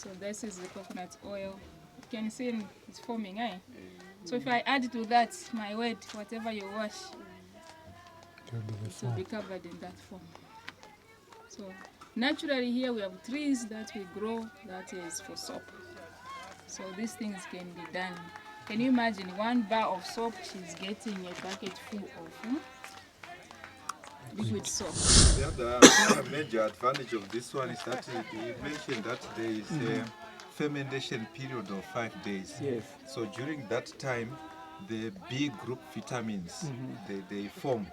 So this is the coconut oil. You can see it's forming, eh? So if I add to that my word, whatever you wash, it will be covered in that form. So naturally here we have trees that we grow that is for soap. So these things can be done. Can you imagine 1 bar of soap, she's getting a bucket full of liquid soap. The other major advantage of this one is that you mentioned that there is a fermentation period of 5 days. Yes. So during that time, the B group vitamins, they form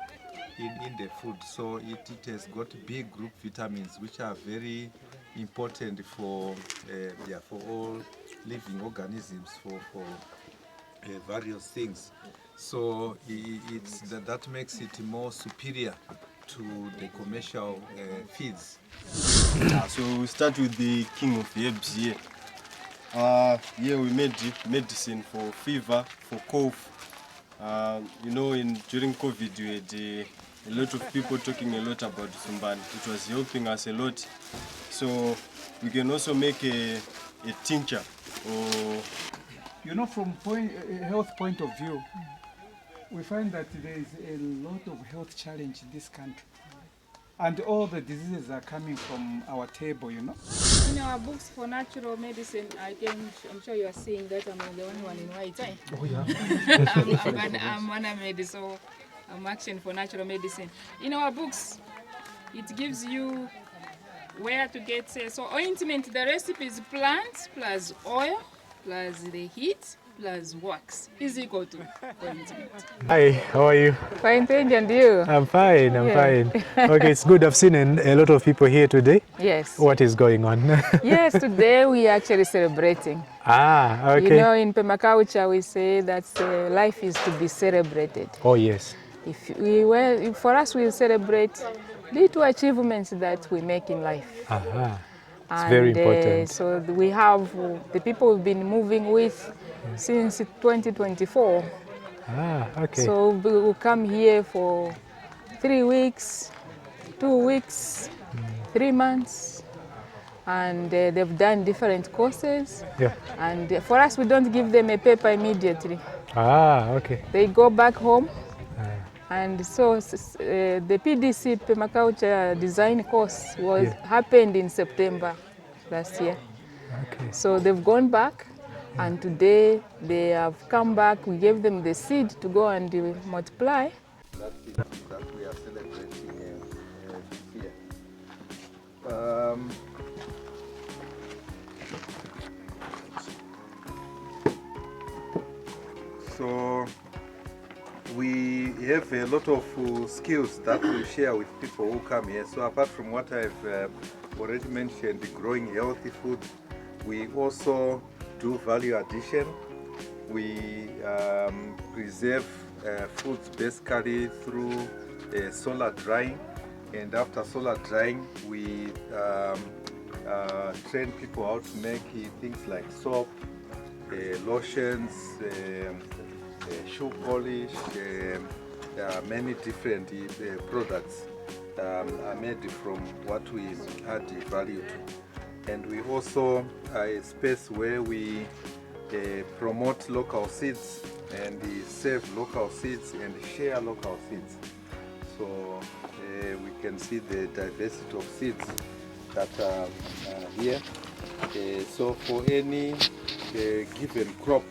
in the food. So it has got B group vitamins, which are very important for all living organisms, for various things. So that makes it more superior to the commercial feeds. So we start with the king of herbs here. Here we made medicine for fever, for cough. During COVID we had a lot of people talking a lot about Zumbani. It was helping us a lot. So we can also make a tincture. From a health point of view, we find that there is a lot of health challenge in this country. And all the diseases are coming from our table, In our books for natural medicine, I'm sure you are seeing that I'm the only one in white. Eh? Oh yeah. I'm one medicine, so I'm action for natural medicine. In our books, it gives you where to get, so ointment, the recipe is plants plus oil plus the heat plus wax is equal to ointment. Hi, how are you? Fine, thank you, and you? I'm fine, fine. Okay, it's good. I've seen a lot of people here today. Yes. What is going on? Yes, today we are actually celebrating. Ah, okay. In Permaculture we say that life is to be celebrated. Oh, yes. For us, we celebrate little achievements that we make in life. Aha. It's very important. So we have the people we've been moving with since 2024. Ah, okay. So we will come here for 3 weeks, 2 weeks, 3 months, and they've done different courses. Yeah. And for us, we don't give them a paper immediately. Ah, okay. They go back home. And so the PDC Permaculture Design course happened in September last year. Okay. So they've gone back, and today they have come back. We gave them the seed to go and multiply. That we are celebrating this year. So we have a lot of skills that we share with people who come here. So apart from what I've already mentioned, the growing healthy food, we also do value addition. We preserve foods basically through solar drying, and after solar drying we train people how to make things like soap, lotions, shoe polish, many different products are made from what we add value to. And we also are a space where we promote local seeds and save local seeds and share local seeds. So we can see the diversity of seeds that are here. So for any given crop,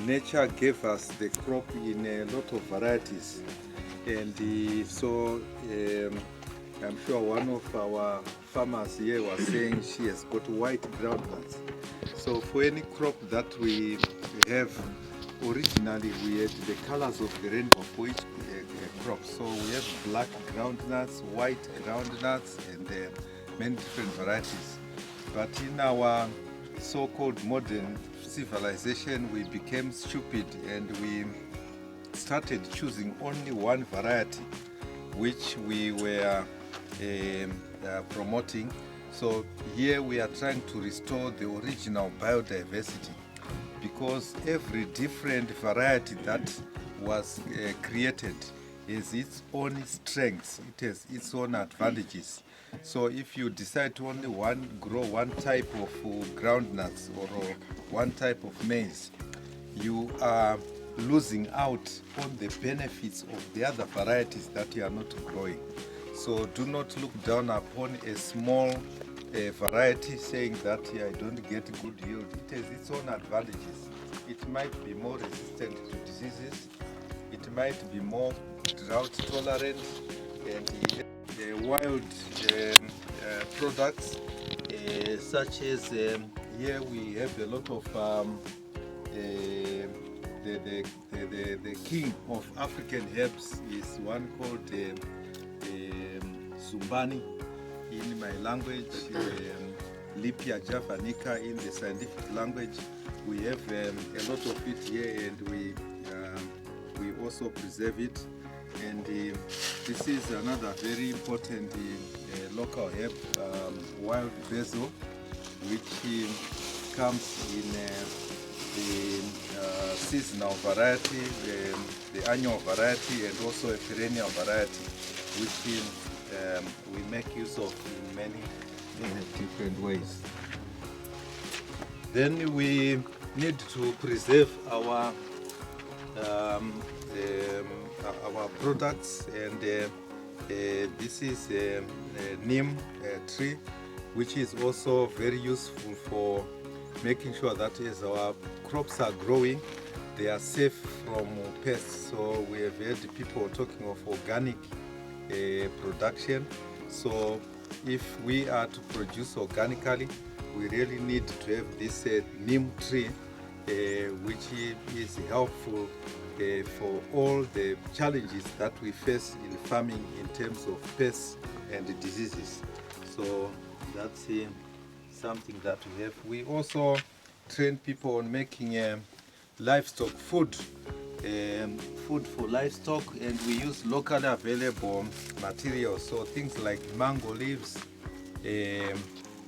nature gave us the crop in a lot of varieties, and so I'm sure one of our farmers here was saying she has got white groundnuts. So for any crop that we have, originally we had the colors of the rainbow for each crop. So we have black groundnuts, white groundnuts, and many different varieties. But in our so-called modern civilization, we became stupid and we started choosing only one variety, which we were promoting. So here we are trying to restore the original biodiversity, because every different variety that was created has its own strengths, it has its own advantages. So if you decide to only grow one type of groundnuts or one type of maize, you are losing out on the benefits of the other varieties that you are not growing. So do not look down upon a small variety saying that I don't get good yield. It has its own advantages. It might be more resistant to diseases. It might be more drought tolerant, and wild products such as here we have a lot of the king of African herbs is one called Zumbani in my language, Lipia javanica in the scientific language. We have a lot of it here, and we also preserve it. And this is another very important local herb, wild basil, which comes in the seasonal variety, the annual variety, and also a perennial variety, which we make use of in many different ways. Then we need to preserve our products, and this is a neem tree, which is also very useful for making sure that as our crops are growing, they are safe from pests. So we have heard people talking of organic production. So if we are to produce organically, we really need to have this neem tree, which is helpful for all the challenges that we face in farming in terms of pests and diseases. So that's something that we have. We also train people on making livestock food, food for livestock, and we use locally available materials. So things like mango leaves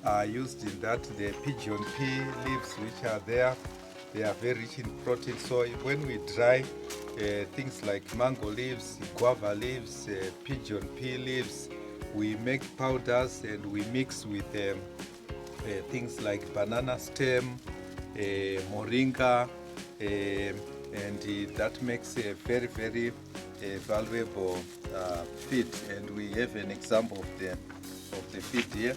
are used in that. The pigeon pea leaves which are there, they are very rich in protein. So when we dry things like mango leaves, guava leaves, pigeon pea leaves, we make powders and we mix with things like banana stem, moringa, and that makes a very, very valuable feed. And we have an example of the feed here.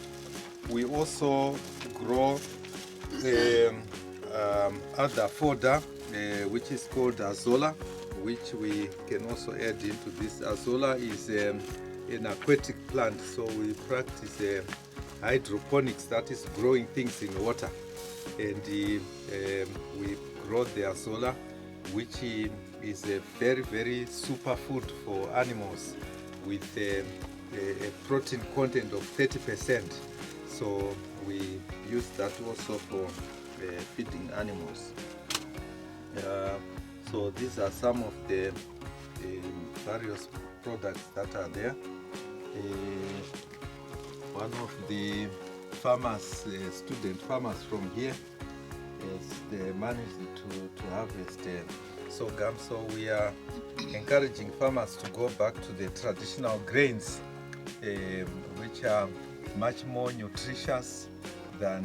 We also grow other fodder, which is called azolla, which we can also add into this. Azolla is an aquatic plant, so we practice hydroponics, that is growing things in water, and we grow the azolla, which is a very, very super food for animals with a protein content of 30%. So we use that also for feeding animals. So these are some of the various products that are there. One of the farmers, student farmers from here, they managed to harvest sorghum. So we are encouraging farmers to go back to the traditional grains, which are much more nutritious than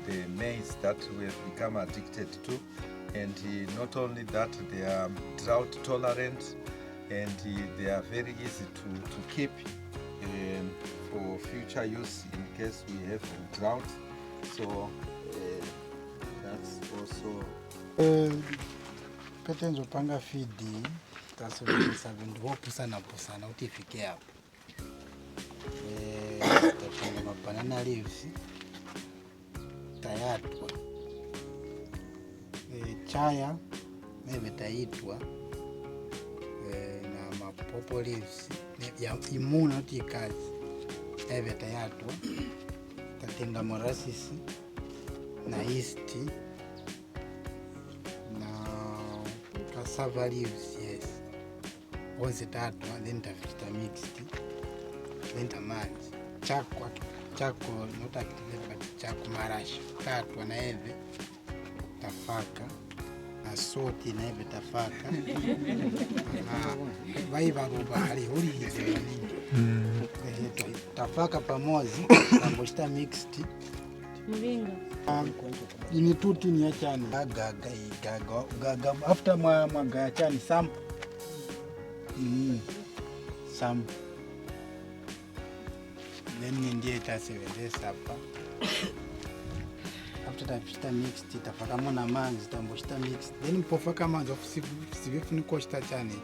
the maize that we have become addicted to. And not only that, they are drought tolerant, and they are very easy to keep for future use in case we have a drought. So that's also Petenzo panga feed tasubisa vindu vopusana kuti ifike hapo. Tapanga mabanana leaves tayatwa, chaya neve taitwa, na mapopo leaves ya imuna kuti kazi neve tayatwa, tatenga morasisi na yeast na cassava leaves, yes, once tatwa, then tafita mixed, then tamanzi chako not activated, but chako marash tatwa na eve tafaka na soti na ibe tafaka vaiva ruba hali huli hizi nini tafaka pamoja tamboshita mixed Mvinga. Ini tuti ni achani gaga after mwaga achani samp samp then ndiye itasebenzesa hapa after tafita mixed tafaka mona manzi tamboshita mixed then mpofaka manzi sivifuniko shita chani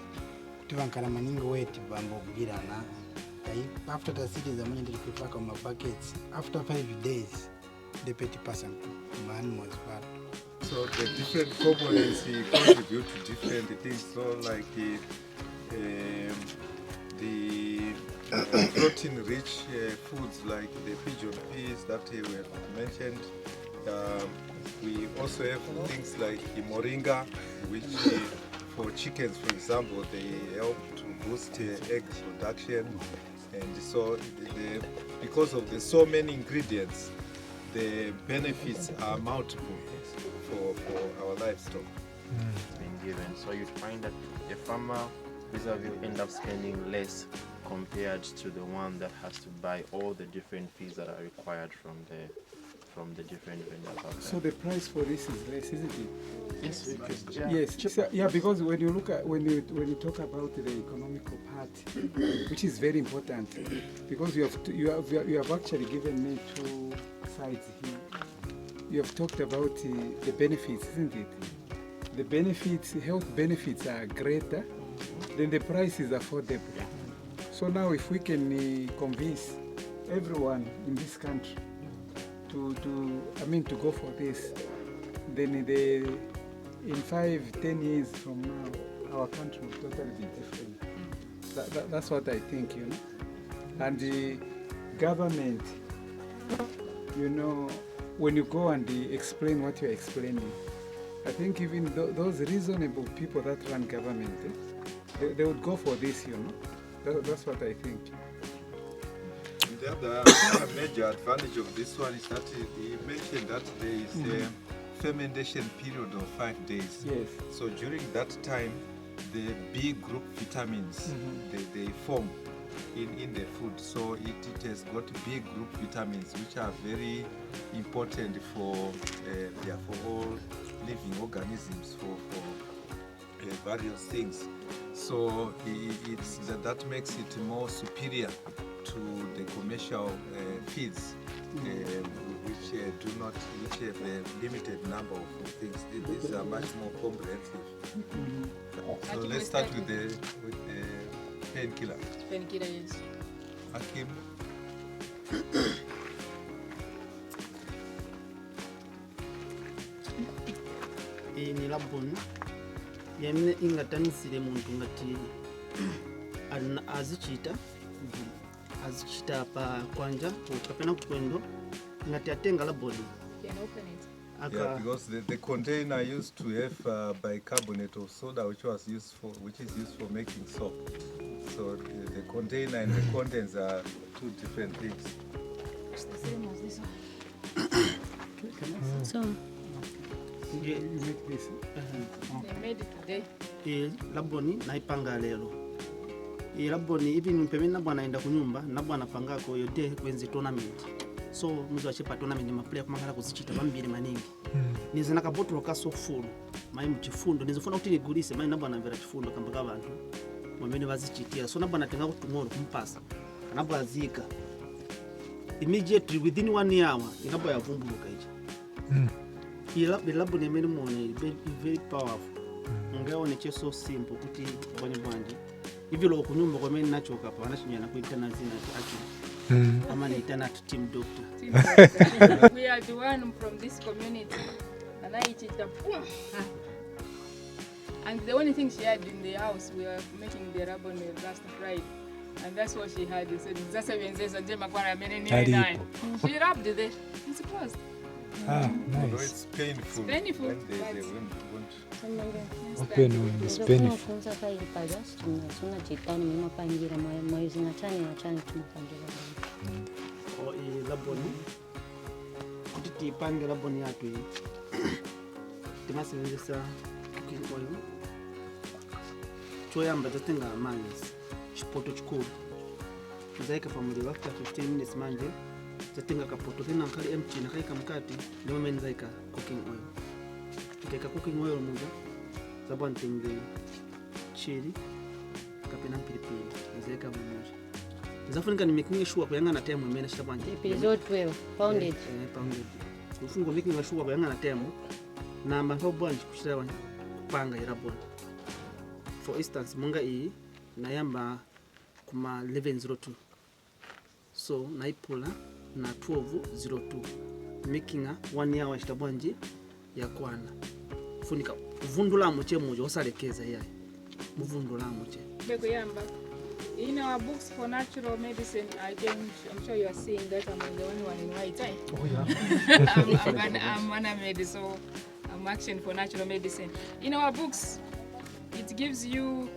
kutivankala maningi weti bambo kubirana after tasiti zamani ndilipifaka ma buckets after 5 days the 30% man was bad. So the different components contribute to different things. So like the protein-rich foods like the pigeon peas that we have mentioned. We also have things like moringa, which for chickens, for example, they help to boost egg production. And so because of the so many ingredients, the benefits are multiple for our livestock. It's been given. So you'd find that the farmer will end up spending less compared to the one that has to buy all the different fees that are required from the different vendors out there. So the price for this is less, isn't it? Yes, because Yes, so, yeah, because when you look at when you talk about the economical part, which is very important, because you have actually given me two sides here. You have talked about the benefits, isn't it? The benefits, health benefits are greater, then the price is affordable. So now, if we can convince everyone in this country to go for this, then in 5-10 years from now, our country will totally be different. That's what I think, you know. And the government, you know, when you go and explain what you're explaining, I think even those reasonable people that run government, they would go for this, you know. That's what I think. The other major advantage of this one is that he mentioned that there is a fermentation period of 5 days. Yes. So during that time, the B group vitamins they form in the food. So it has got B group vitamins, which are very important for all living organisms for various things. So that makes it more superior to the commercial feeds, which have a limited number of things. These are much more comprehensive. So let's start with the painkiller. Painkiller, yes. Hakim. Ni labon yemne ingatanisire muntu ngati azichita pa kwanja kapena kwendo ngati atenga laboni. Can open it. Yeah, because the container used to have bicarbonate of soda, which is used for making soap. So the container and the contents are two different things. It's the same as this one. So You make this. They made it today. Laboni naipanga lero. Laboni ivi mpemeni nabwana enda kunyumba nabwana pangako yote kwenzi tournament. So mtu achepa tournament maplayer kumakala kuzichita bambiri maningi. Nize nakabotolo kaso full. Mai mchifundo nizofuna kuti nigulise mai nabwana mvera chifundo kambaka abantu. Mwamene bazichitira. So nabwana tenga kutumoro kumpasa. Kanabwa azika. Immediately within 1 hour inabwa yavumbuluka ichi. Laboni emeni muone very powerful. Ungeone cheso simple kuti bwani bwandi. Hivi lo kunyumba kwa meni nachoka pa wanashinyana kuitana zina atu. Ama naitana to team doctor. We are the one from this community. And I eat it up. And the only thing she had in the house, we were making the rabon last Friday. And that's what she had. She said, "That's why when there's a gem, she rubbed it there. It's supposed. Ah, So nice. it's painful. It's painful, When there's but- a wound. Open wound is painful. tunafunza pale pale tuna chitani mema pangira mwezi na chani tunapangira. Laboni kuti tipange laboni yatu iyi timasebenzesa cooking oil. Choyamba tatenga amanzi chipoto chikulu nzaika pamuliro after 15 minutes manje tatenga kapoto kena kali empty nakaika mkati ndio mimi nzaika cooking oil. Nikaika cooking oil munga zabwa ntenge chili kapena pilipili nzaika mmoja. Nzafunika ni making sure kuyangana time mwemene chitabanje. Episode 12 pounded. Pounded. Ufungo making sure kuyangana time namba ntobwanje kuchitabanje kupanga irabona. For instance, munga hii nayamba kuma 11:02. So naipula na 12:02. Making 1 hour chitabwanje ya kwana. Funika vundula muche moja osalekeza yayi. Muvundula muche. Bego yamba. In our books for natural medicine, I'm sure you are seeing that I'm the only one in white, eh? Oh yeah. I'm one medicine, so I'm action for natural medicine. In our books, it gives you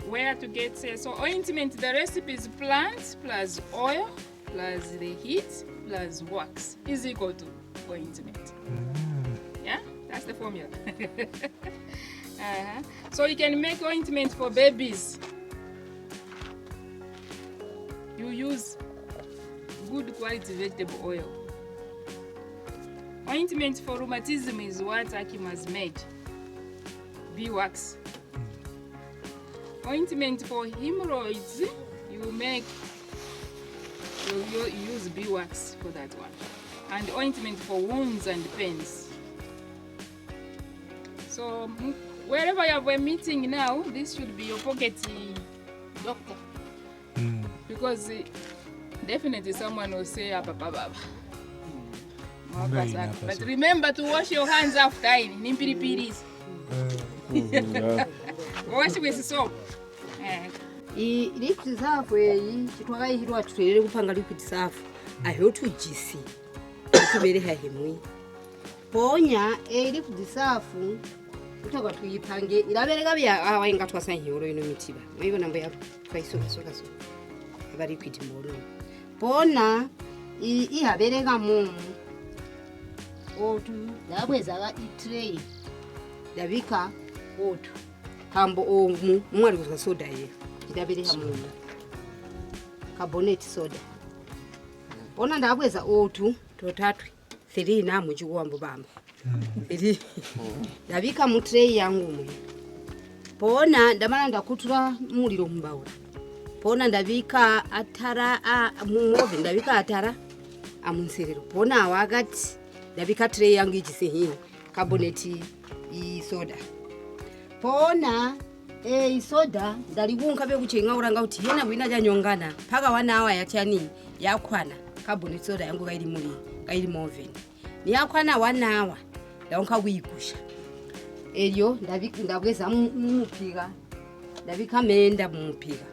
where to get so ointment. The recipe is plant plus oil plus the heat plus wax is equal to ointment. Yeah, that's the formula. So you can make ointment for babies. You use good quality vegetable oil. Ointment for rheumatism is what Hakim has made. Beeswax. Ointment for hemorrhoids, you use beeswax for that one. And ointment for wounds and pains. So wherever you have a meeting now, this should be your pocket doctor. Because definitely someone will say baba. But remember to wash your hands after eating. Wash with soap. Liquid safu eyi chitwakayihirwa tutwelele kupanga liquid safu ayotu jisi kubere hahimwi ponya liquid safu utaka tuyipange ilabereka bya awainga twasanyiro ino mitiba mwibona mbo ya twaisoka so aba liquid mbono pona ihabereka mu otu dabweza itray dabika otu kambo omu mwali kwa soda ye idabere hamu carbonate soda ona ndabweza otu totatu 3 na muchiwambo bamba iri dabika mu tray yangu mu pona ndamana ndakutura muliro mbaura pona ndabika atara mu oven ndabika atara amunserero pona wakati ndabika tray yangu ichise carbonate soda pona soda ndalibunka bekuchenga uranga kuti yena bwina janyongana paka 1 hour yachani yakwana carbonate soda yangu kairi oven ni yakwana 1 hour ndonka kuyikusha elyo ndabweza mupika ndabika menda mupika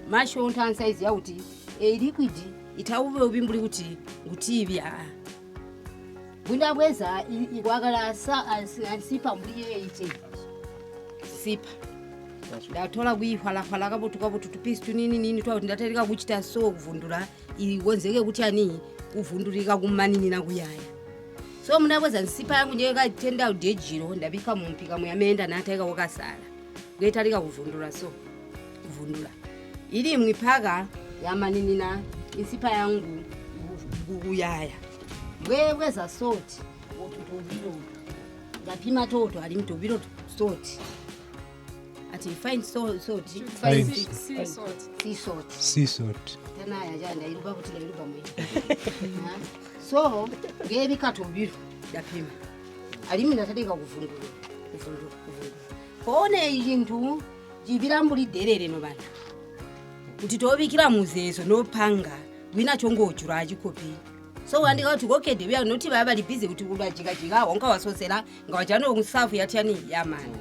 mashonta size yauti liquid itaube ubimbuli kuti ngutibya bundabweza ikwakala asipa mbuye ite sipa ndatola kuyihala kabotuka tupisi tunini twa ndatalika kuchita so kuvundura iwonzeke kuti ani kuvundurika kumanini na kuyaya so mndabweza nsipa yangu njeka tenda udejiro ndabika mumpika muyamenda nataika wakasala ngetalika kuvundura so kuvundura ili mwipaka yamanini na nsipa yangu kuyaya bweza salt otutobiro ndapima toto ali mtobiro salt ati fine salt sea salt tena yajanda iruba kuti iruba mwe so ngebi katobiro ndapima ali mina tadika kuvundura pone izinthu jibirambuli derere no bana kuti tobikira muzezo no panga wina chongochura achikopi so wandika kuti kokede bya noti baba libize kuti ulajika wonka wasosera ngawajano kusafu yatani yamani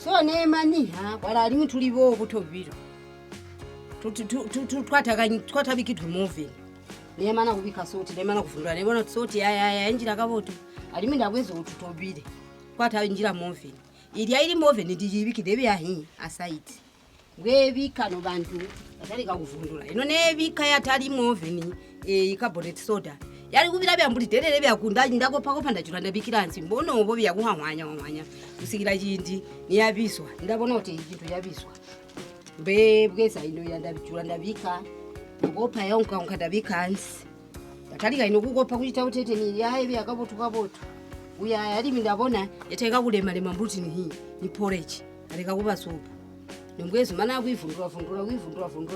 so nemani wala ali mutulibo butobiro twatabiki movie nemana kubika soti nemana kuvundura nebona soti ya njira kaboto ali mindabwezo ututobire kwata njira movie ili movie ndijibiki debe yahi aside webika no bantu atalika kuvundura ino nebika yatali movie carbonate soda yali kubira byambuli terere byakunda ndakopa ndachula ndabikira nsi mbono obo byakuhamwanya kusikira chindi niyabiswa ndabona kuti chintu yabiswa bweza ino yandabicula ndabika ngopa yonka ndabika nsi atalika inokukopa kuchita utete ni yaye byakabotu uya yali ndabona yateka kulema mbuti ni porridge aleka kuba soup ningwezo mana kuivundura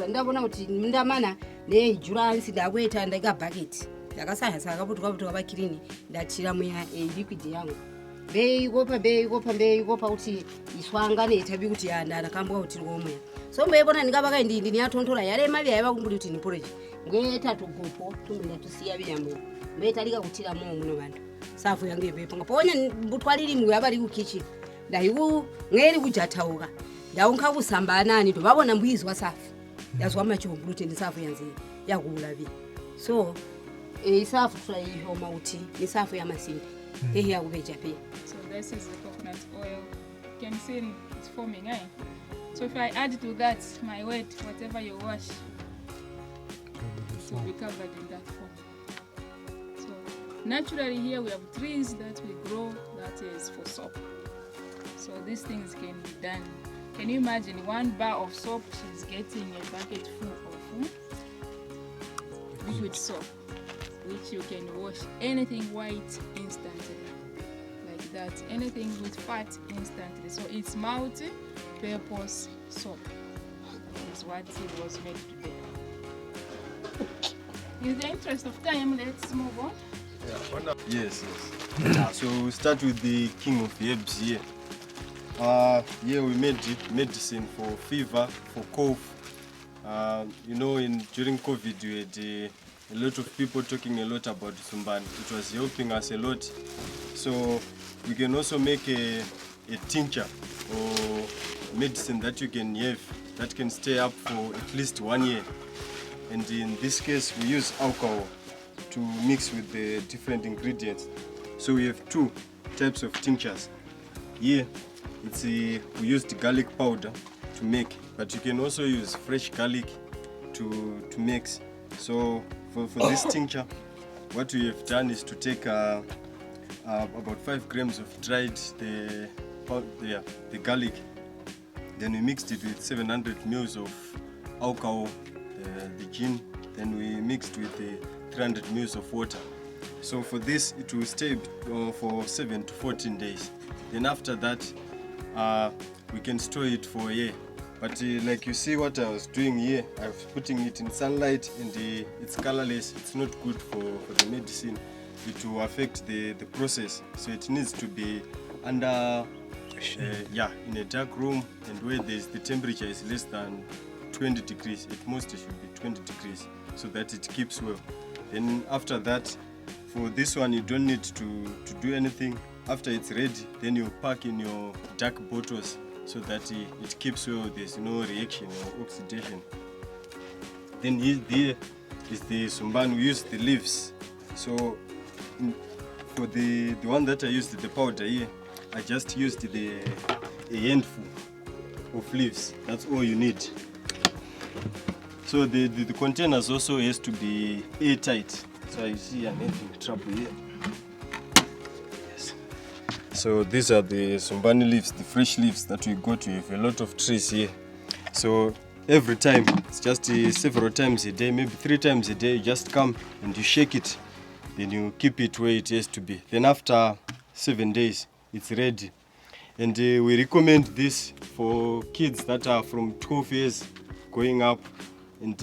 ndabona kuti ndamana ne ijulansi ndakweta ndaka bucket ndakasaya sakabotu kaba clean ndatira muya liquid yangu beikopa kuti iswangane itabi kuti yanda kambwa kuti lomwe so mbeyibona ndikabaka ndini yatontola yale mali yaiba kumbuli kuti ni porridge ngeta tugopo tumenda tusiya byamwe mbetalika kutira muno bantu safu yange bepa ngaponya butwaliri mu yabali ku kitchen ndayiku ngeli kujatauka ndawonka kusambana ni tobabona mbwizi wa safu yazwa machombo kuti ndi safu yanze yakulabi so isafu tulayiho mauti ni safu ya masimbi ehe yakubeja pia. So this is the coconut oil. You can see it's forming, eh? So if I add to that my weight, whatever you wash, it will be covered in that form. So naturally here we have trees that we grow that is for soap. So these things can be done. Can you imagine 1 bar of soap, she's getting a bucket full of liquid soap, which you can wash anything white instantly, like that, anything with fat instantly. So it's multi-purpose soap is what it was made to be. In the interest of time, let's move on. Yes. So we start with the king of herbs here. Here we made medicine for fever, for cough. During COVID we had a lot of people talking a lot about Sumbani. It was helping us a lot. So we can also make a tincture or medicine that you can have that can stay up for at least 1 year. And in this case we use alcohol to mix with the different ingredients. So we have 2 types of tinctures. Here we used garlic powder to make, but you can also use fresh garlic to mix. So for this tincture, what we have done is to take about 5 grams of dried the garlic. Then we mixed it with 700 ml of alcohol, the gin. Then we mixed with 300 ml of water. So for this, it will stay for 7 to 14 days. Then after that, we can store it for a year. But like you see what I was doing here, I was putting it in sunlight and it's colorless. It's not good for the medicine. It will affect the process. So it needs to be under, in a dark room and where the temperature is less than 20 degrees. At most it should be 20 degrees so that it keeps well. Then after that, for this one you don't need to do anything. After it's ready, then you pack in your dark bottles so that it keeps well, there's no reaction or oxidation. Then here is the Sumbani. We use the leaves. So for the one that I used, the powder here, I just used a handful of leaves. That's all you need. So the containers also has to be airtight. So you see I'm having trouble here. So these are the Sumbani leaves, the fresh leaves that we got. We have a lot of trees here. So every time, it's just several times a day, maybe 3 times a day, you just come and you shake it. Then you keep it where it has to be. Then after 7 days, it's ready. And we recommend this for kids that are from 12 years going up. And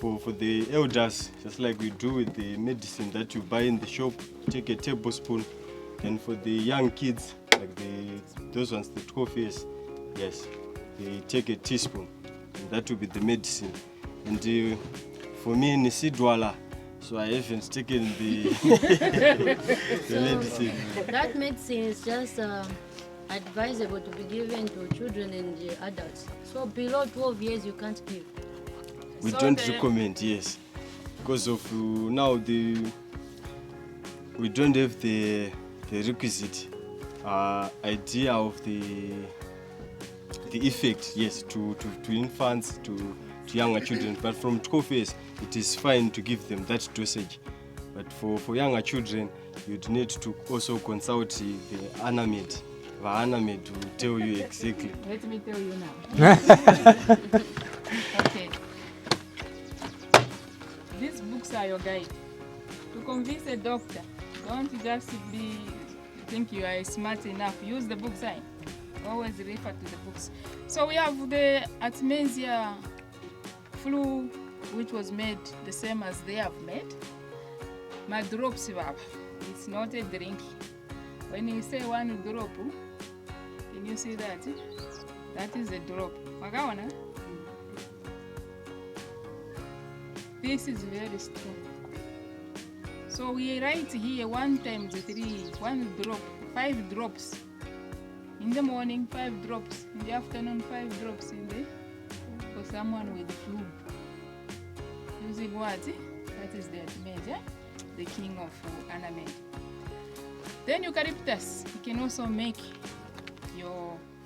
for the elders, just like we do with the medicine that you buy in the shop, take a tablespoon. And for the young kids, like those ones, the 12 years, yes, they take a teaspoon, and that will be the medicine. And for me, Nisidwala, so I haven't taken the medicine. That medicine is just advisable to be given to children and adults. So below 12 years, you can't give. We don't recommend, yes, because of now we don't have the requisite idea of the effect, yes, to infants, to younger children. But from 12 years, it is fine to give them that dosage. But for younger children, you'd need to also consult the animate. The animate will tell you exactly. Let me tell you now. Okay. These books are your guide. To convince a doctor, don't just think you are smart enough. Use the books. Always refer to the books. So we have the Artemisia flu, which was made the same as they have made. My drops, it's not a drink. When you say 1 drop, can you see that? That is a drop. Wakaona? This is very strong. So we write here 1 times 3, 1 drop, 5 drops. In the morning, 5 drops. In the afternoon, 5 drops for someone with flu. Using what? That is the Artemisia, the king of animate. Then eucalyptus, you can also make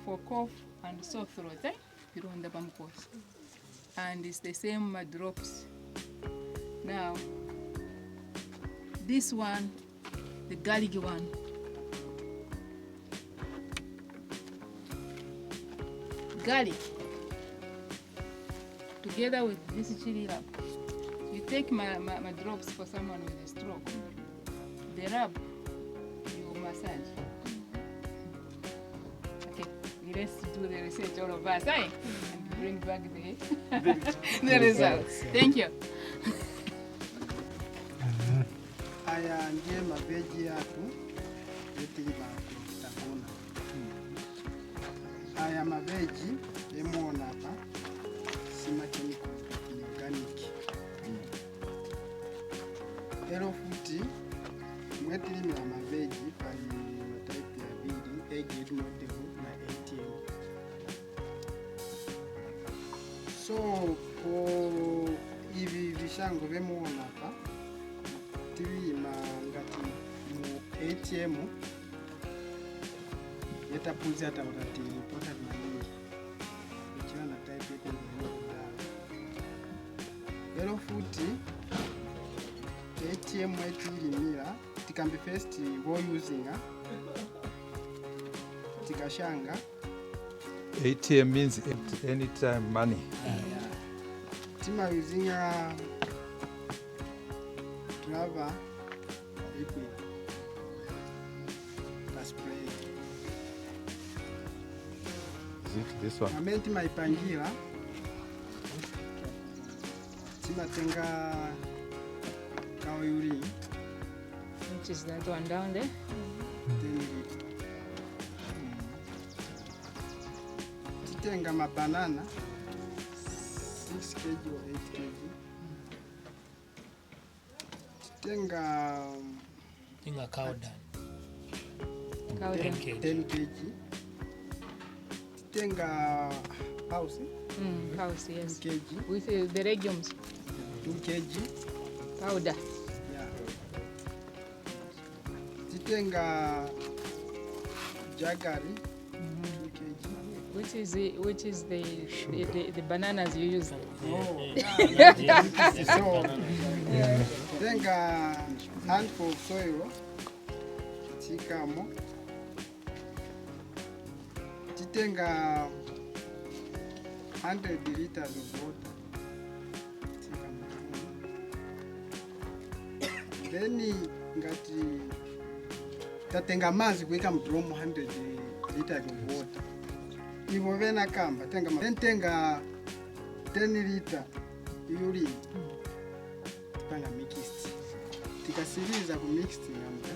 for cough and sore throat. And it's the same drops. Now, this one, the garlic one. Garlic, together with this chili rub. You take my drops for someone with a stroke. The rub, you massage. Okay, let's do the research all of us, and bring back the results. Thank you. Aya ndiye maveji yatu yote tabuna. Aya maveji yemuona hapa sima chemical, ni organic. Ero futi mwetilimila maveji pali mataipu ya bili, egg model na ATM. So hivi vishango vyemuona hapa tilima ngati mu ATM yetapunzi hata utati product maningi ichina na type yetu ndio ero futi ATM etilimira tikambi first wo using tikashanga. ATM means anytime money. Tima using rubber liquid spray. Is it this one? Amenti maipangira tima tenga kaoyuri, Which is that one down there? Titenga mabanana 6 kg or 8 kg. Tenga cow down. 10 kg. Tenga house. House, yes. 2 kg. With the legumes. 2 kg. Powder. Yeah. Titenga jaggery. 2 kg. Which is the bananas you use. Oh. So, tenga handful of soil. Tikamo. Titenga 100 liters of water. Then ngati tatenga mazi kuika mdromu 100 liters of water. Ivo vena kamba tenga 10 liter urine. Tikanga mixed. Tikasiriza ku mixed ngamba.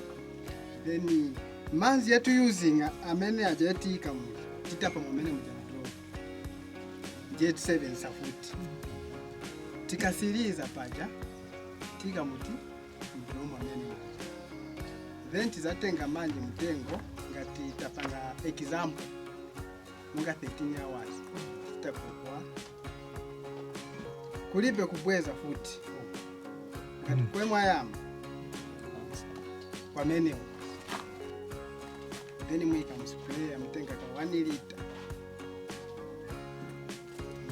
Then manzi yetu using amene ajetika mu titapa momene mujadro jet 7 safuti tikasiriza paja tika muti mdomo amene then tizatenga manje mtengo ngati tapanga example munga 13 hours titakuwa kulibe kubweza futi ngati kwemwa yama kwa meneo. Then mwika mspray mtenga kwa 1 liter.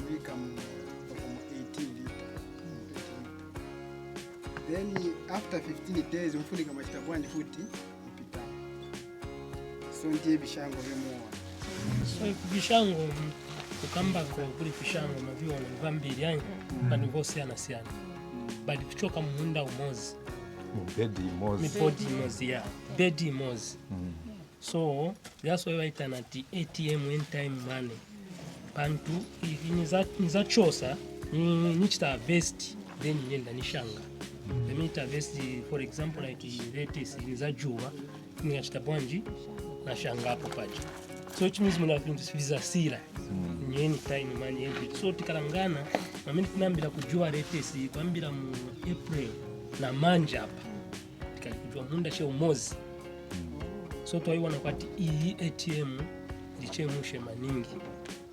Mwika mu 18 liter. Then after 15 days mfunika machita bwanji futi mpita. So ndiye bishango byemuwa. So bishango ukambako kuri bishango maviona vambiri yanyu kandi vosiyana siyana. But kuchoka munda umozi. Bedi mozi. Yeah. Bedi mozi. So that's why waita nati ATM end time money. Pantu niza chosa nichita vest then nyenda nishanga. Lemita vest for example like lettuce niza juwa ngachita bwanji na shanga hapo paja. So which means muna visa sila. Nyeni time money every. So tikalangana mamini tunambira kujua lettuce kwambira mu April na manja hapa. Tikajua munda she umozi. So twaiwana kwati iyi ATM ndichemushe maningi.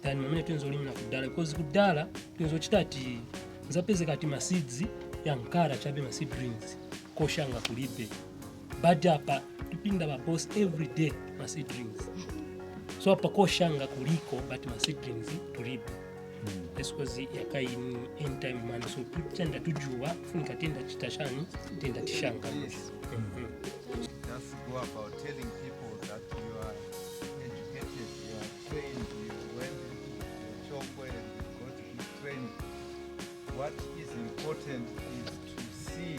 Then mamene tunzo limi na kudala because kudala tunzo chitati nzapeze kati ma seeds yankara chabe ma seedlings koshanga kulibe. But hapa tupinda ba boss every day ma seedlings. So hapa koshanga kuliko but ma seedlings tulibe. This was yakai in time man so tupenda tujua funika tenda chitashani tenda tishanga. Yes. Just go about telling people that you are educated, you are trained, you went into the job where you got to be trained. What is important is to see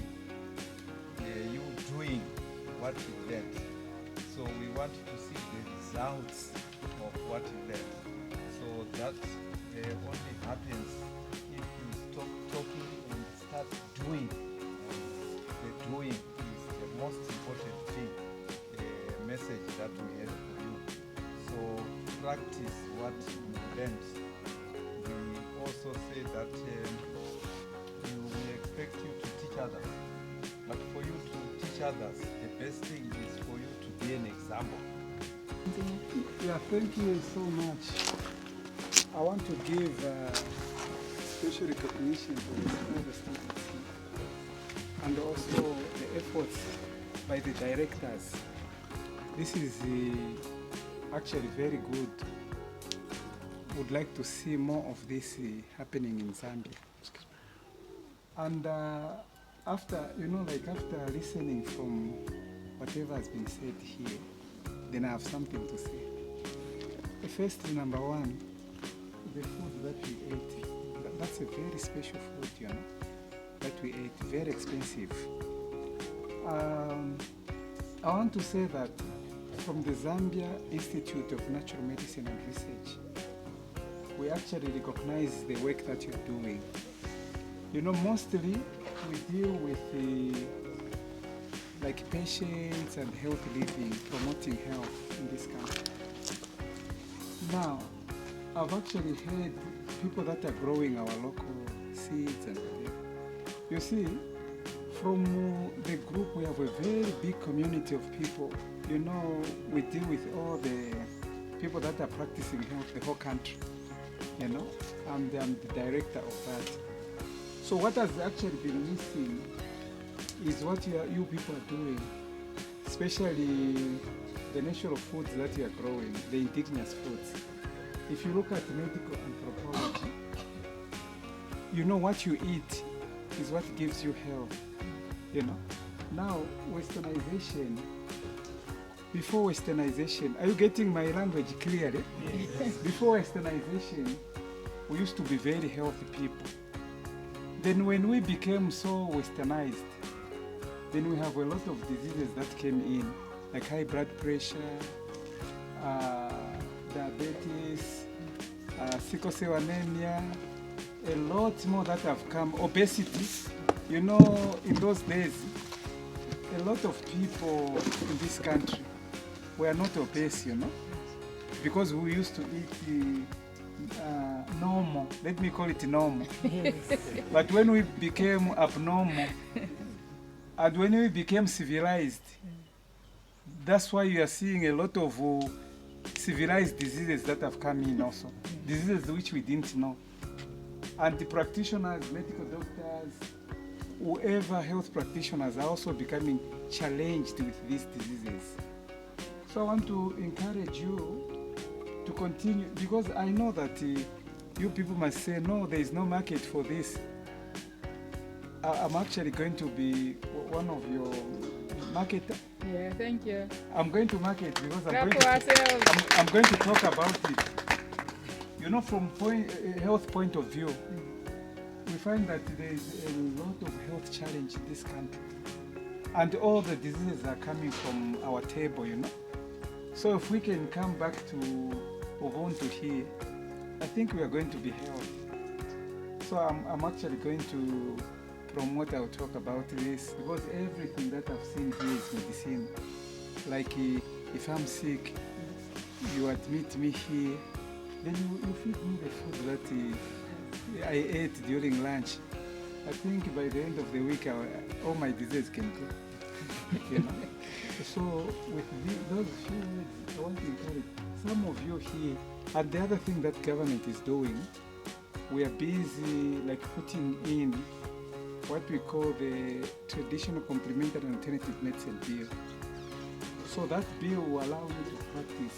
you doing what you learned. So we want to see the results of what you learned. So that only happens if you stop talking and start doing. The doing is the most important thing, the message that we have for you. So practice what you learned. We also say that we expect you to teach others. But for you to teach others, the best thing is for you to be an example. Yeah, thank you so much. I want to give special recognition to the students and also the efforts by the directors. This is actually very good. Would like to see more of this happening in Zambia. And after listening from whatever has been said here, then I have something to say. Firstly, number one, the food that we ate, that's a very special food, you know, that we ate, very expensive. I want to say that from the Zambia Institute of Natural Medicine and Research, we actually recognize the work that you're doing. You know, mostly we deal with like patients and health living, promoting health in this country. Now, I've actually heard people that are growing our local seeds and whatever. You see, from the group we have a very big community of people. You know, we deal with all the people that are practicing health, the whole country. You know, I'm the director of that. So what has actually been missing is what you people are doing, especially the natural foods that you are growing, the indigenous foods. If you look at medical anthropology, you know what you eat is what gives you health, you know. Now, westernization, before westernization, are you getting my language clearly? Yes. Before westernization, we used to be very healthy people. Then when we became so westernized, then we have a lot of diseases that came in, like high blood pressure, diabetes, sickle cell anemia, a lot more that have come, obesity. You know, in those days, a lot of people in this country were not obese, you know, because we used to eat normal, let me call it normal. But when we became abnormal, and when we became civilized, that's why you are seeing a lot of civilized diseases that have come in also. Diseases which we didn't know. And the practitioners, medical doctors, whoever health practitioners are also becoming challenged with these diseases. So I want to encourage you to continue, because I know that you people must say, no, there is no market for this. I'm actually going to be one of your marketers. Yeah, thank you. I'm going to market because Clap for ourselves. I'm going to talk about it. You know, from health point of view, we find that there is a lot of health challenge in this country. And all the diseases are coming from our table, you know. So if we can come back to Ubuntu here, I think we are going to be healthy. So I'm actually going to promote, I'll talk about this, because everything that I've seen here is medicine. Like if I'm sick, you admit me here, then you feed me the food that I ate during lunch. I think by the end of the week, all my disease can go. You know? So with those few words, I want to encourage some of you here. And the other thing that government is doing, we are busy like putting in what we call the traditional complementary and alternative medicine bill. So that bill will allow you to practice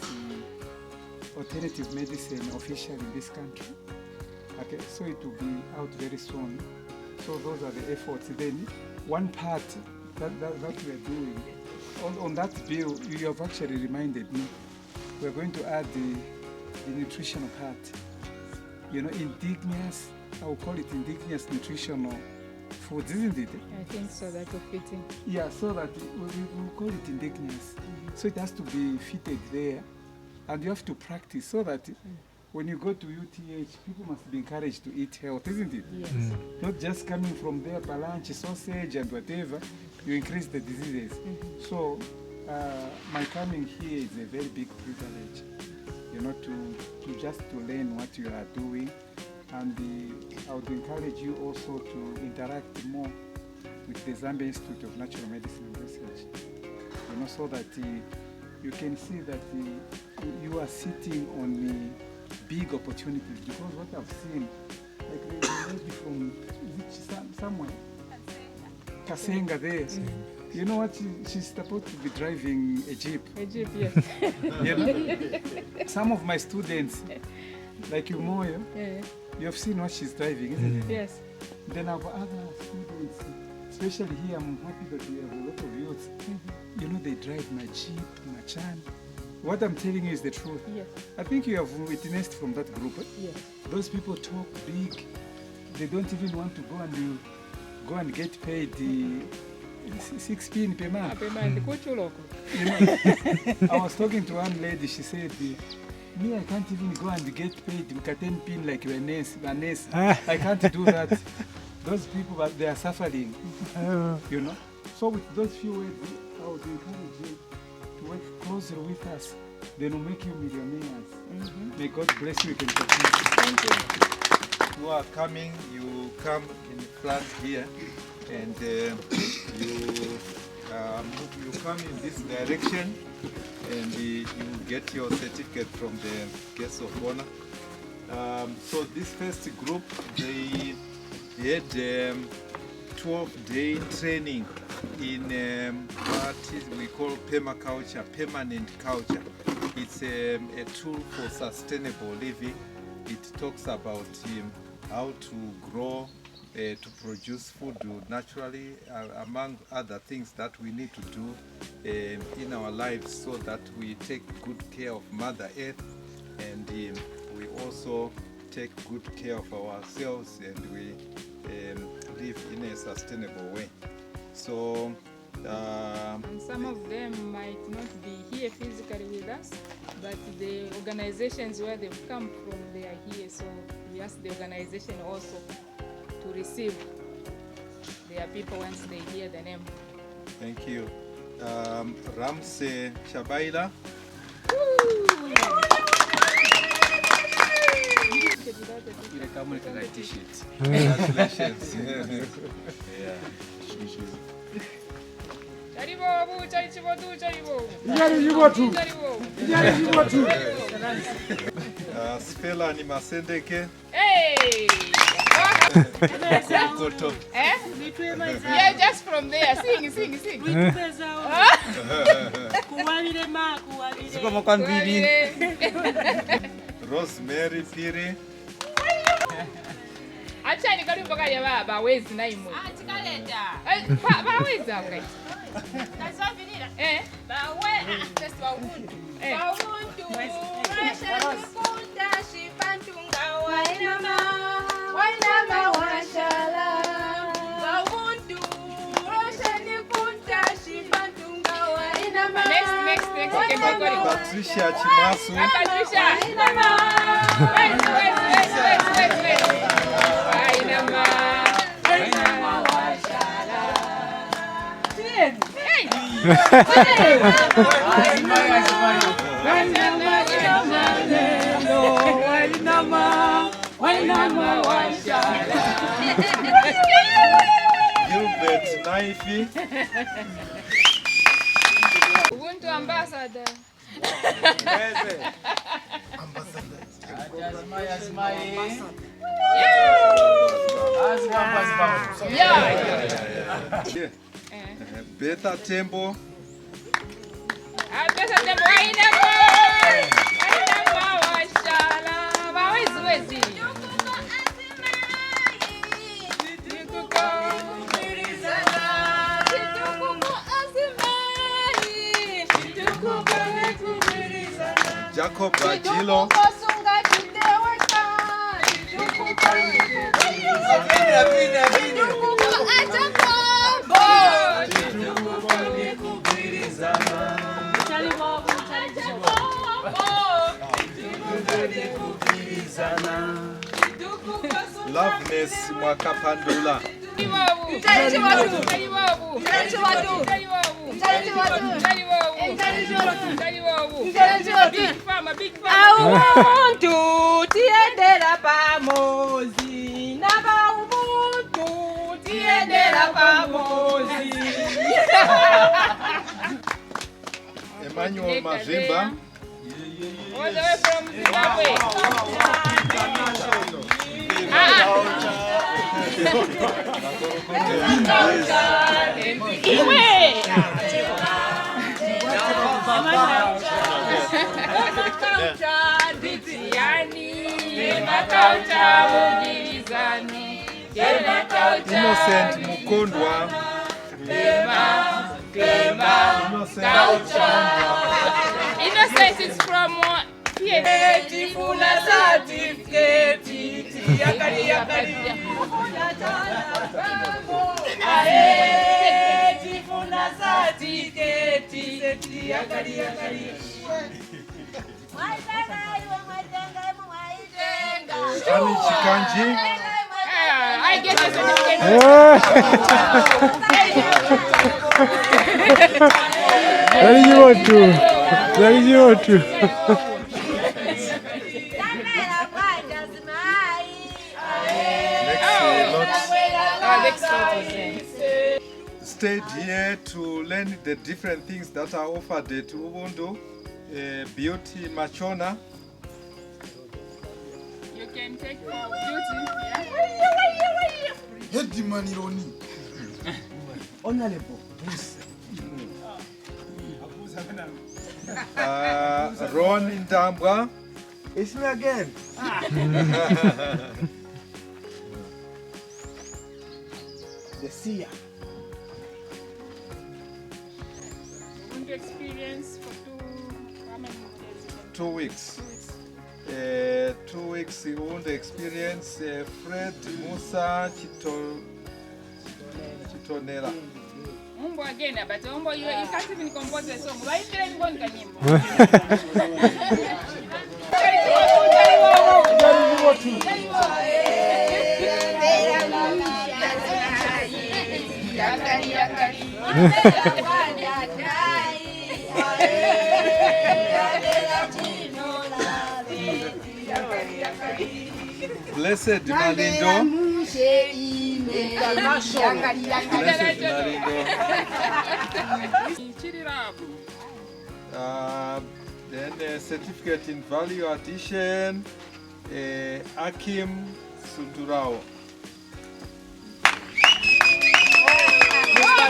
alternative medicine officially in this country. Okay, so it will be out very soon. So those are the efforts. Then one part that we are doing, on that bill, you have actually reminded me, we're going to add the nutritional part. You know, indigenous, I will call it indigenous nutritional foods, isn't it? I think so, that will fit in. Yeah, so that we call it indigenous. So it has to be fitted there. And you have to practice so that when you go to UTH, people must be encouraged to eat health, isn't it? Yes. Not just coming from there, lunch, sausage and whatever, you increase the diseases. So my coming here is a very big privilege, you know, to learn what you are doing. And I would encourage you also to interact more with the Zambia Institute of Natural Medicine and Research, you know, so that you can see that you are sitting on big opportunities. Because what I've seen, like the lady from somewhere, Kasenga there, you know what, she's supposed to be driving a jeep. A jeep, yes. You know? Some of my students, like you, Moyo, you have seen what she's driving, isn't it? Yes. Then our other students, especially here, I'm happy that we have a lot of youth. You know, they drive my jeep, my chan. What I'm telling you is the truth. Yes. I think you have witnessed from that group. Yes. Those people talk big. They don't even want to go and get paid 16 per month. You know, I was talking to one lady. She said, "Me, I can't even go and get paid with a 10 pin like your nurse. I can't do that." Those people, but they are suffering. You know. So with those few words, I would encourage you to work closely with us. Then we'll make you millionaires. May God bless you. You can continue. Thank you. Who are coming, you come in front here, and you come in this direction, and you get your certificate from the guest of honor. So this first group, they had 12-day training in what we call permaculture, permanent culture. It's a tool for sustainable living. It talks about how to grow, to produce food naturally, among other things that we need to do in our lives, so that we take good care of Mother Earth, and we also take good care of ourselves, and we live in a sustainable way. So and some of them might not be here physically with us, but the organizations where they've come from, they are here. So we ask the organization also to receive their people once they hear the name. Thank you. Ramsey Chabaila. Congratulations. Yeah. Spela ni Masendeke. Hey! Yeah, just from there. Sing. Rosemary Piri. Acha nikalimba kali baba wezi na imwe. Tikaleta. Ba wezi akaita. Tazovinira. Bawe test wa Ubuntu. Ubuntu. Rasha nikunda shibantunga wainama. Wainama washala. Ubuntu. Rasha nikunda shibantunga wainama. Next. Okay, Patricia Chimasu. Patricia. Wainama. Wait. Wainama. Wainama washala. Hey. Gilbert Naifi. Ubuntu ambassador. Beta Tembo. Beta Tembo wainama. Wainama washala. Wezi. Jacob Bajilo. Loveness Mwakapandula. Big Ubuntu tiendera pamozi naba Ubuntu tiendera pamozi. Emmanuel Mavimba. All the way from Zimbabwe. Innocent Mukondwa. Innocent is from Chikanji. I get a certificate. That is you want to. Stayed here to learn the different things that are offered at Ubuntu. Beauty Machona. You can take beauty. Honorable. Ron Ndambwa. It's me again. The seer. Experience for how many days? 2 weeks. 2 weeks Ubuntu experience. Fred Musa Chitonera. Umbo again, but Umbo, you can't even compose a song. Why did you want to Blessed Malindo. Then a certificate in value addition, Akim Sudurao.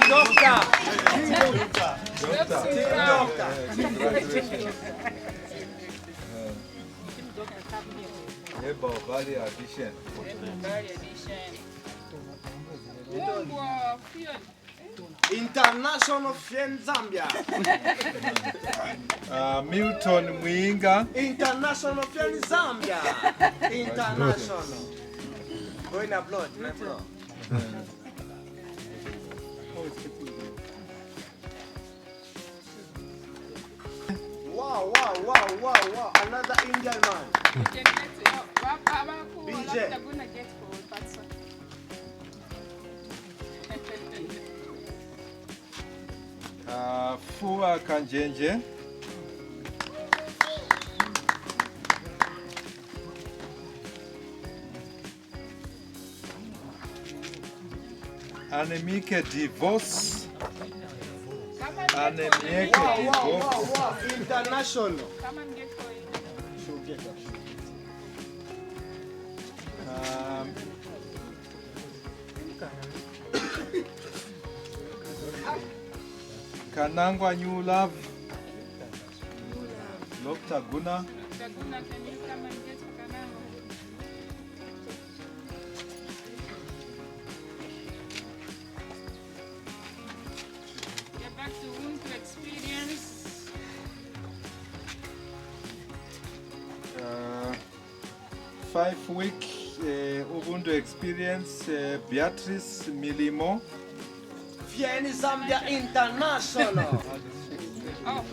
Doctor. Herbal Value Addition. Value addition. Umbwa, fuel. International Friend Zambia. Milton Mwinga. International Friend Zambia. International. Going abroad, my bro. Wow, wow, wow, wow, wow. Another Indian man. You can get BJ. Fua Kanjenje. Anemike divorce. Anemike Wow, wow, wow, divorce. wow. International. Come and get for it. Kanangwa New Love. Dr. Guna. Dr. Guna, can you come and get for Kanango? Get back to Ubuntu experience. 5-week Ubuntu experience. Beatrice Milimo. Vieni Zambia International. Oh.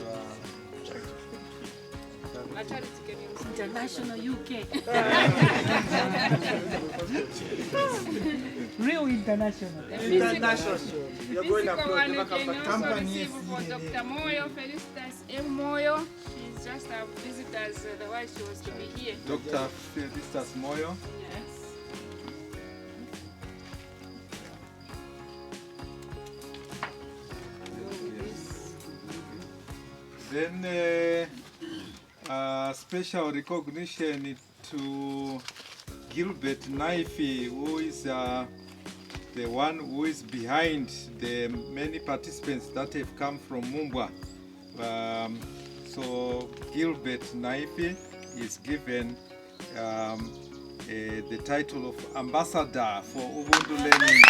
International UK. Real international. International. You're going abroad. Never come back to Company Zambia. for Dr. Moyo, Felicitas M. Moyo. She's just a visitor, otherwise she was to be here. Dr. Felicitas Moyo. Yes. Then special recognition to Gilbert Naifi, who is the one who is behind the many participants that have come from Mumbwa. So Gilbert Naifi is given the title of Ambassador for Ubuntu Learning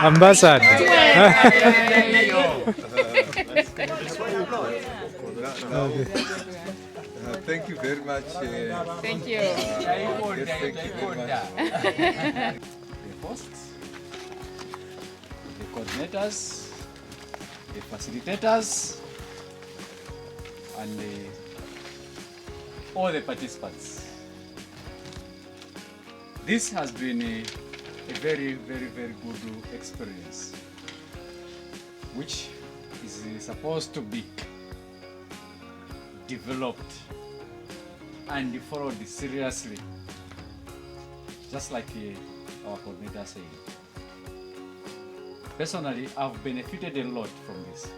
Ambassador. Thank you very much. Thank you. Yes, thank you very much. The hosts, the coordinators, the facilitators, and all the participants. This has been a very, very, very good experience, which is supposed to be developed and followed seriously, just like our coordinator said. Personally, I've benefited a lot from this.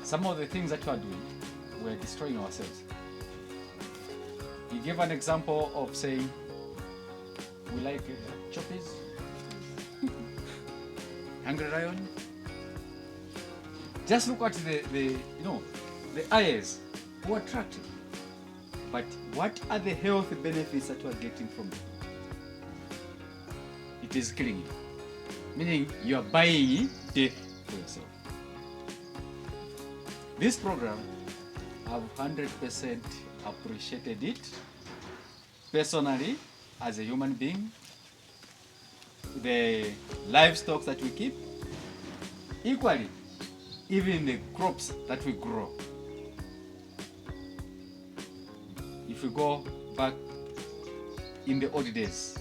Some of the things that we are doing, we're destroying ourselves. He gave an example of saying, we like choppies, Hungry Lion. Just look at the eyes who are attractive. But what are the health benefits that we are getting from it? It is killing you. Meaning you are buying death for yourself. This program, I've 100% appreciated it. Personally, as a human being, the livestock that we keep, equally, even the crops that we grow. If you go back in the old days,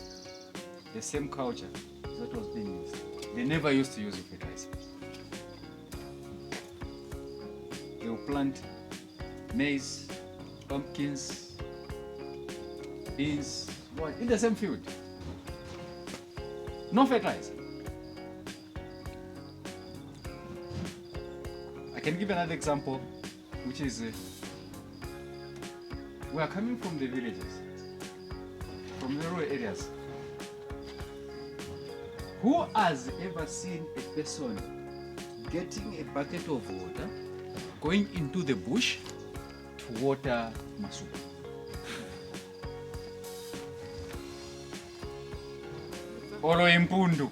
the same culture that was being used. They never used to use fertilizer. They will plant maize, pumpkins, beans, in the same field. No fertilizer. I can give another example, which is we are coming from the villages, from the rural areas. Who has ever seen a person getting a bucket of water, going into the bush to water masuka? Olo impundu.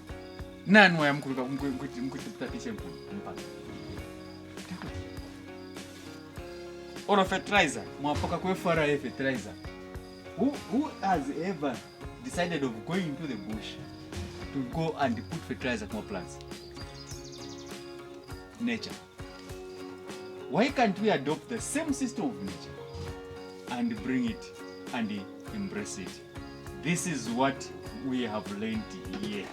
Nani wayamkuruka mkutapisha mpundu mpaka. Olo fertilizer, mwapoka kwe fara fertilizer. Who has ever decided of going into the bush to go and put fertilizer for plants? Nature. Why can't we adopt the same system of nature and bring it and embrace it? This is what we have learned here.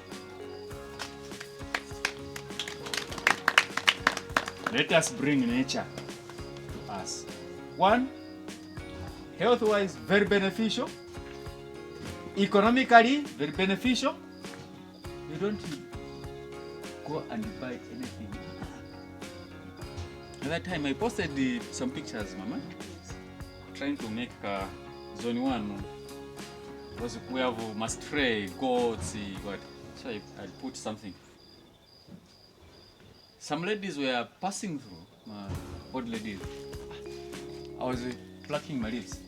Let us bring nature to us. One, health-wise very beneficial, economically very beneficial. You don't go and buy anything. At that time I posted some pictures, Mama, trying to make zone 1 because we have stray goats, what? So I put something. Some ladies were passing through, old ladies. I was plucking my leaves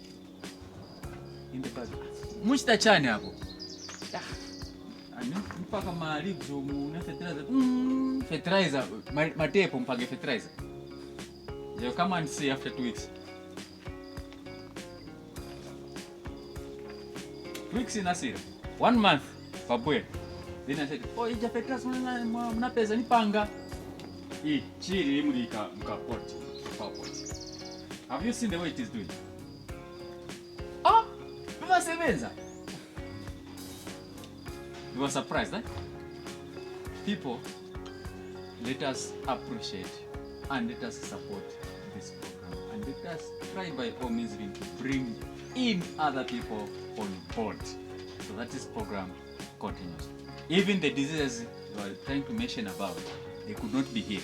in the bag. Muchita chani hapo. Mpaka ma leaves na fertilizer. Fertilizer, matepo mpage fertilizer. They'll come and see after 2 weeks. 2 weeks in Asira. 1 month, Babwe. Then I said, oh, ija fertilizer muna pesa ni panga. Chiri imulika mkapoti. Have you seen the way it is doing? Oh, Mama Semenza. You were surprised, eh? People, let us appreciate and let us support this program and let us try by all means to bring in other people on board so that this program continues. Even the diseases you are trying to mention about, they could not be here.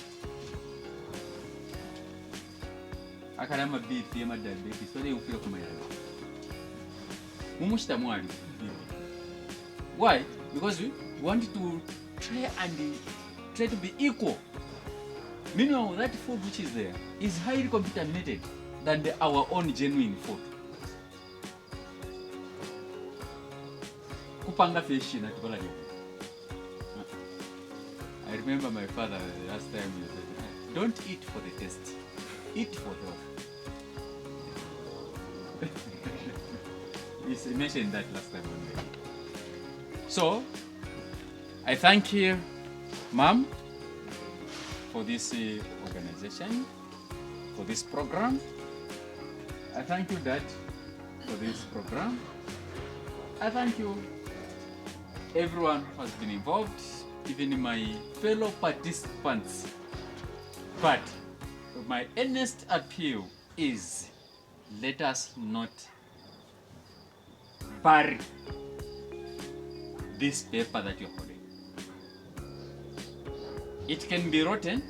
Akarama beef, yama diabetes, so they will feel from Mumushita mwali. Why? Because we want to try to be equal. Meanwhile, that food which is there is highly contaminated than our own genuine food. Kupanga fish na tukola hiyo. I remember my father last time he said, don't eat for the taste, eat for health. He mentioned that last time. So, I thank you, Mom, for this organization, for this program. I thank you, Dad, for this program. I thank you, everyone who has been involved, even my fellow participants. But my earnest appeal is, let us not bury this paper that you're holding. It can be rotten,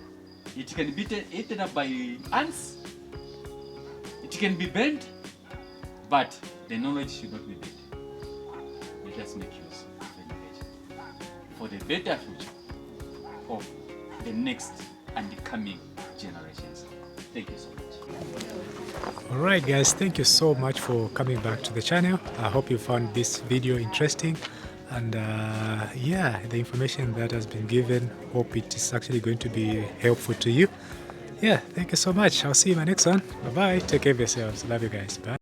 it can be eaten up by ants, it can be bent, but the knowledge should not be bent. Let us make use of the knowledge for the better future of the next and the coming generations. Thank you so much. Alright guys, thank you so much for coming back to the channel. I hope you found this video interesting, and yeah, the information that has been given, hope it is actually going to be helpful to you. Yeah, thank you so much. I'll see you in my next one. Bye bye. Take care of yourselves. Love you guys. Bye.